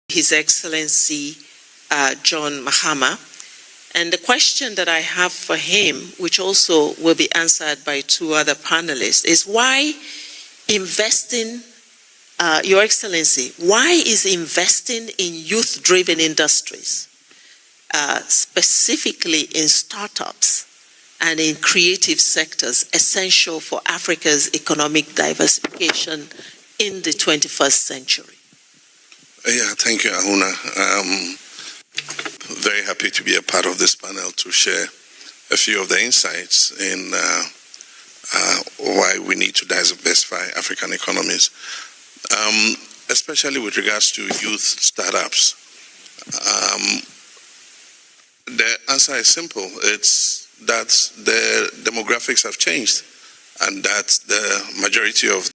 His Excellency John Mahama. And the question that I have for him, which also will be answered by two other panelists, is why investing, Your Excellency, why is investing in youth-driven industries, specifically in startups and in creative sectors, essential for Africa's economic diversification in the 21st century? Yeah, thank you, Ahuna. Very happy to be a part of this panel to share a few of the insights in why we need to diversify African economies, especially with regards to youth startups. The answer is simple. It's that the demographics have changed and that the majority of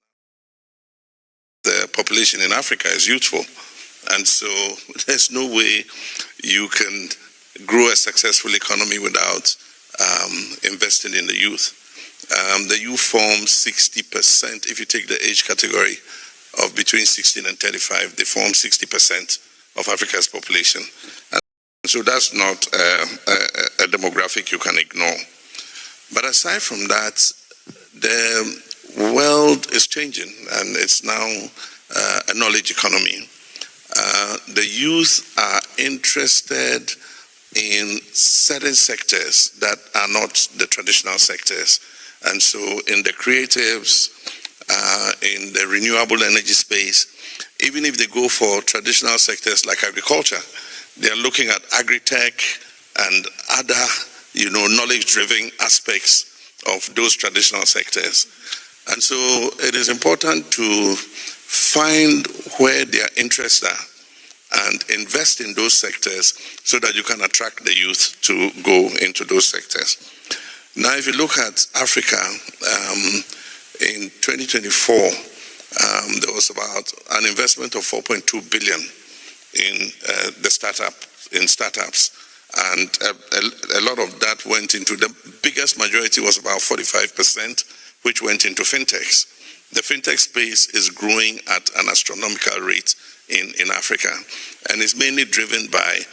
the population in Africa is youthful. And so there's no way you can grow a successful economy without investing in the youth. The youth form 60%, if you take the age category of between 16 and 35, they form 60% of Africa's population. And so that's not a demographic you can ignore. But aside from that, the world is changing and it's now a knowledge economy. The youth are interested in certain sectors that are not the traditional sectors. And so in the creatives, in the renewable energy space, even if they go for traditional sectors like agriculture, they are looking at agri-tech and other, knowledge-driven aspects of those traditional sectors. And so it is important to find where their interests are and invest in those sectors so that you can attract the youth to go into those sectors. Now, if you look at Africa, in 2024, there was about an investment of 4.2 billion in startups, and a lot of that went into, the biggest majority was about 45%, which went into fintechs. The fintech space is growing at an astronomical rate in Africa, and is mainly driven by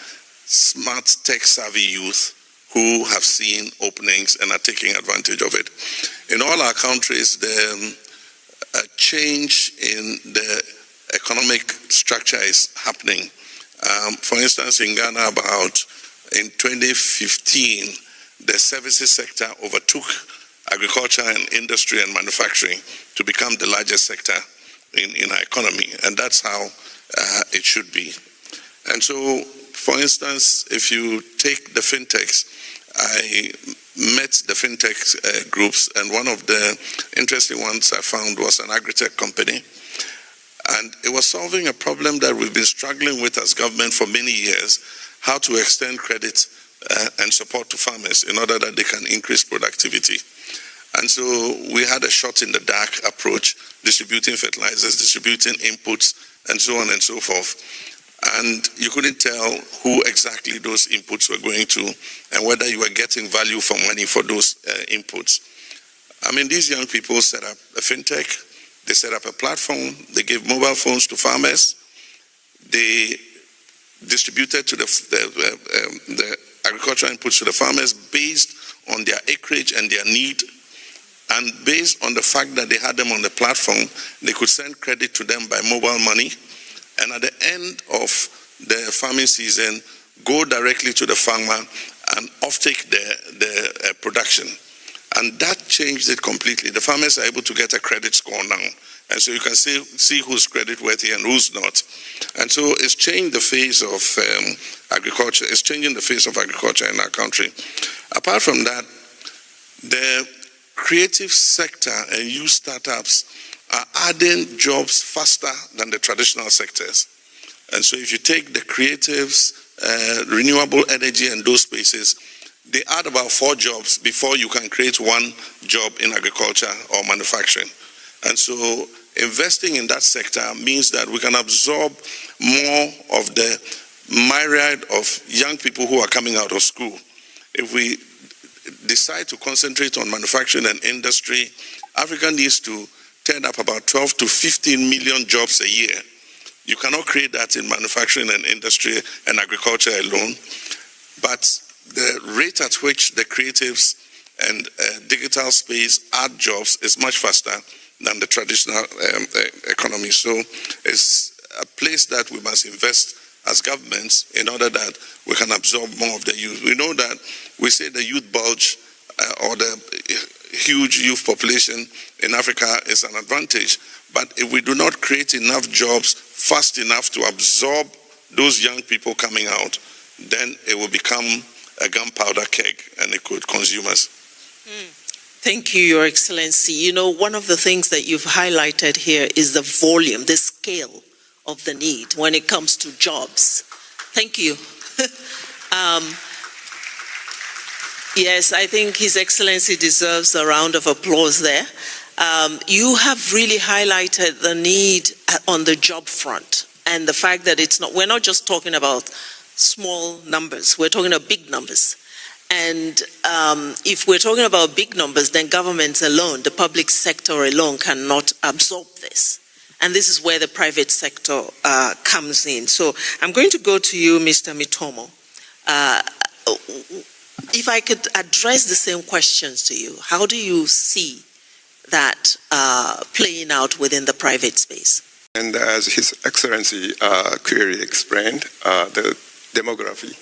smart tech-savvy youth who have seen openings and are taking advantage of it. In all our countries, the change in the economic structure is happening. For instance, in Ghana, in 2015, the services sector overtook agriculture and industry and manufacturing to become the largest sector in our economy, and that's how it should be. And so, for instance, if you take the fintechs, I met the fintech groups, and one of the interesting ones I found was an agri-tech company, and it was solving a problem that we've been struggling with as government for many years, how to extend credit and support to farmers in order that they can increase productivity. And so we had a shot in the dark approach, distributing fertilizers, distributing inputs, and so on and so forth. And you couldn't tell who exactly those inputs were going to and whether you were getting value for money for those inputs. I mean, these young people set up a fintech, they set up a platform, they gave mobile phones to farmers, they distributed to the agricultural inputs to the farmers based on their acreage and their need. And based on the fact that they had them on the platform, they could send credit to them by mobile money. And at the end of the farming season, go directly to the farmer and offtake the production. And that changed it completely. The farmers are able to get a credit score now. And so you can see who's credit-worthy and who's not. And so it's changed the face of agriculture. It's changing the face of agriculture in our country. Apart from that, the creative sector and youth startups are adding jobs faster than the traditional sectors. And so if you take the creatives, renewable energy and those spaces, they add about 4 jobs before you can create 1 job in agriculture or manufacturing. And so investing in that sector means that we can absorb more of the myriad of young people who are coming out of school. If we decide to concentrate on manufacturing and industry, Africa needs to turn up about 12 to 15 million jobs a year You cannot create that in manufacturing and industry and agriculture alone, but the rate at which the creatives and digital space add jobs is much faster than the traditional economy. So it's a place that we must invest as governments in order that we can absorb more of the youth. We know that we say the youth bulge or the huge youth population in Africa is an advantage, but if we do not create enough jobs fast enough to absorb those young people coming out, then it will become a gunpowder keg and it could consume us. Thank you, Your Excellency. You know, one of the things that you've highlighted here is the volume, the scale of the need when it comes to jobs. Thank you. Yes, I think His Excellency deserves a round of applause there. You have really highlighted the need on the job front and the fact that we're not just talking about small numbers, we're talking about big numbers. And if we're talking about big numbers, then governments alone, the public sector alone cannot absorb this. And this is where the private sector comes in. So I'm going to go to you, Mr. Mitomo. If I could address the same questions to you, how do you see that playing out within the private space? And as His Excellency clearly explained, the demography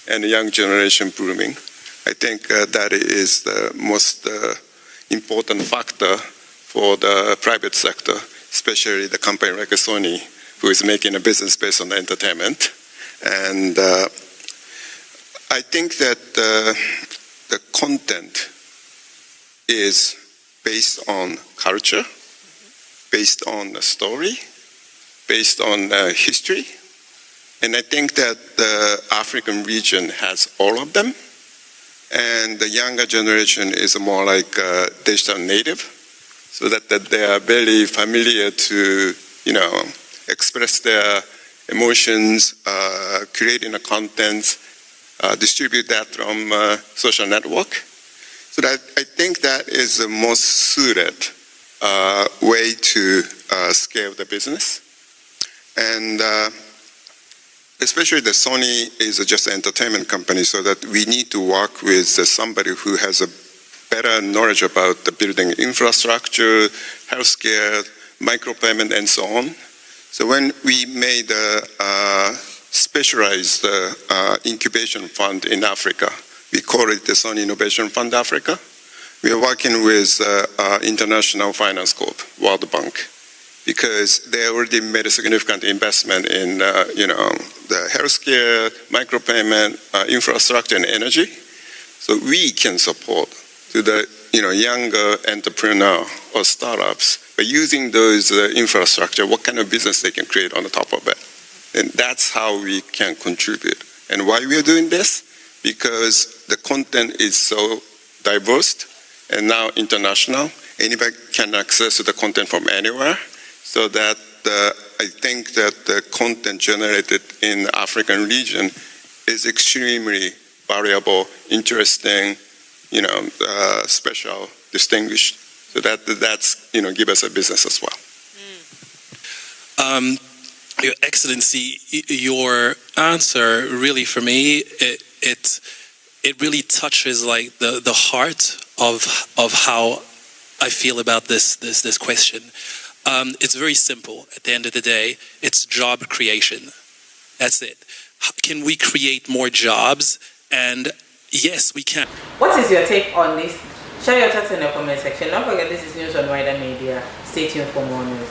and the young generation booming, I think that is the most important factor for the private sector, especially the company like Sony, who is making a business based on entertainment. And I think that the content is based on culture, based on the story, based on history. And I think that the African region has all of them. And the younger generation is more like digital native, so that they are very familiar to, express their emotions, creating a content, distribute that from social network. So that I think that is the most suited way to scale the business. And especially the Sony is just an entertainment company, so that we need to work with somebody who has a better knowledge about the building infrastructure, healthcare, micropayment, and so on. So when we made a specialized incubation fund in Africa, we call it the Sony Innovation Fund Africa. We are working with International Finance Corp, World Bank, because they already made a significant investment in, the healthcare, micropayment, infrastructure, and energy. So we can support to the, younger entrepreneur or startups by using those infrastructure, what kind of business they can create on the top of it. And that's how we can contribute. And why we are doing this? Because the content is so diverse and now international. Anybody can access the content from anywhere. So that I think that the content generated in the African region is extremely valuable, interesting, special, distinguished. So that's give us a business as well. Your Excellency, your answer really, for me, it really touches like the heart of how I feel about this question. It's very simple. At the end of the day, it's job creation. That's it. Can we create more jobs? And yes, we can. What is your take on this? Share your thoughts in the comment section. Don't forget, this is news on WIDERmedia. Stay tuned for more news.